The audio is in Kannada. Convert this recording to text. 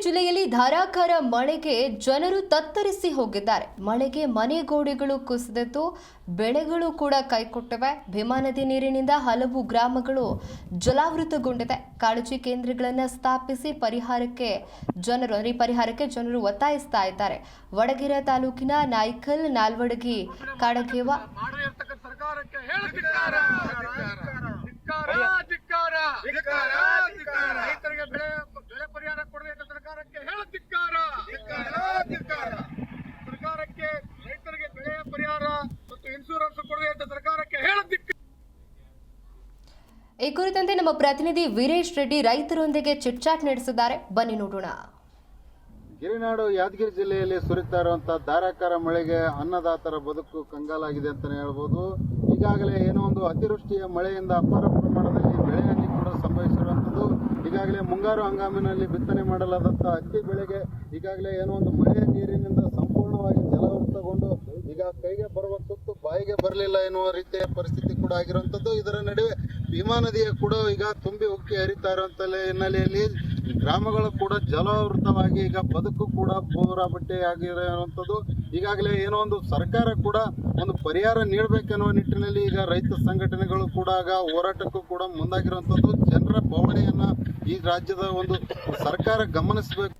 ಜಿಲ್ಲೆಯಲ್ಲಿ ಧಾರಾಕಾರ ಮಳೆಗೆ ಜನರು ತತ್ತರಿಸಿ ಹೋಗಿದ್ದಾರೆ. ಮಳೆಗೆ ಮನೆಗೋಡೆಗಳು ಕುಸಿದಿದ್ದು ಬೆಳೆಗಳು ಕೂಡ ಕೈಕೊಟ್ಟಿವೆ. ಭೀಮಾ ನದಿ ನೀರಿನಿಂದ ಹಲವು ಗ್ರಾಮಗಳು ಜಲಾವೃತಗೊಂಡಿದೆ. ಕಾಳಜಿ ಕೇಂದ್ರಗಳನ್ನು ಸ್ಥಾಪಿಸಿ ಪರಿಹಾರಕ್ಕೆ ಜನರು ಒತ್ತಾಯಿಸ್ತಾ ಇದ್ದಾರೆ. ವಡಗೇರ ತಾಲೂಕಿನ ನಾಯ್ಕಲ್, ನಾಲ್ವಡಗಿ, ಕಾಡಗೇವ ರೈತರಿಗೆ ಬೆಳೆ ಪರಿಹಾರ ಕೊಡದೆ ಸರ್ಕಾರಕ್ಕೆ ಹೇಳುತ್ತಿದ್ದಾರೆ. ಸರ್ಕಾರಕ್ಕೆ ರೈತರಿಗೆ ಬೆಳೆ ಪರಿಹಾರ ಮತ್ತು ಇನ್ಶೂರೆನ್ಸ್ ಕೊಡದೆ ಸರ್ಕಾರಕ್ಕೆ ಹೇಳುತ್ತಿದ್ದಾರೆ. ಈ ಕುರಿತಂತೆ ನಮ್ಮ ಪ್ರತಿನಿಧಿ ವೀರೇಶ್ ರೆಡ್ಡಿ ರೈತರೊಂದಿಗೆ ಚಿಟ್ಚಾಟ್ ನಡೆಸಿದ್ದಾರೆ. ಬನ್ನಿ ನೋಡೋಣ. ಗಿರಿನಾಡು ಯಾದಗಿರಿ ಜಿಲ್ಲೆಯಲ್ಲಿ ಸುರಿತಾ ಇರುವಂತಹ ಧಾರಾಕಾರ ಮಳೆಗೆ ಅನ್ನದಾತರ ಬದುಕು ಕಂಗಾಲಾಗಿದೆ ಅಂತಾನೆ ಹೇಳ್ಬೋದು. ಈಗಾಗಲೇ ಏನೋ ಒಂದು ಅತಿವೃಷ್ಟಿಯ ಮಳೆಯಿಂದ ಅಪಾರ ಪ್ರಮಾಣದಲ್ಲಿ ಬೆಳೆಹಾನಿ ಕೂಡ ಸಂಭವಿಸಿರುವಂಥದ್ದು. ಈಗಾಗಲೇ ಮುಂಗಾರು ಹಂಗಾಮಿನಲ್ಲಿ ಬಿತ್ತನೆ ಮಾಡಲಾದಂತಹ ಹತ್ತಿ ಬೆಳೆಗೆ ಈಗಾಗಲೇ ಏನೋ ಒಂದು ಮಳೆಯ ನೀರಿನಿಂದ ಸಂಪೂರ್ಣವಾಗಿ ಜಲಾವೃತಗೊಂಡು ಈಗ ಕೈಗೆ ಬರುವ ತುತ್ತು ಬಾಯಿಗೆ ಬರಲಿಲ್ಲ ಎನ್ನುವ ರೀತಿಯ ಪರಿಸ್ಥಿತಿ ಕೂಡ ಆಗಿರುವಂಥದ್ದು. ಇದರ ನಡುವೆ ಭೀಮಾ ನದಿಯ ಕೂಡ ಈಗ ತುಂಬಿ ಉಕ್ಕಿ ಹರಿತಾ ಇರುವಂತ ಹಿನ್ನೆಲೆಯಲ್ಲಿ ಗ್ರಾಮಗಳು ಕೂಡ ಜಲಾವೃತವಾಗಿ ಈಗ ಬದುಕು ಕೂಡ ಬೋರಾಬಟ್ಟೆ ಆಗಿರುವಂಥದ್ದು. ಈಗಾಗಲೇ ಏನೋ ಒಂದು ಸರ್ಕಾರ ಕೂಡ ಒಂದು ಪರಿಹಾರ ನೀಡಬೇಕೆನ್ನುವ ನಿಟ್ಟಿನಲ್ಲಿ ಈಗ ರೈತ ಸಂಘಟನೆಗಳು ಕೂಡ ಹೋರಾಟಕ್ಕೂ ಕೂಡ ಮುಂದಾಗಿರುವಂಥದ್ದು. ಜನರ ಬವಣೆಯನ್ನ ಈ ರಾಜ್ಯದ ಒಂದು ಸರ್ಕಾರ ಗಮನಿಸಬೇಕು.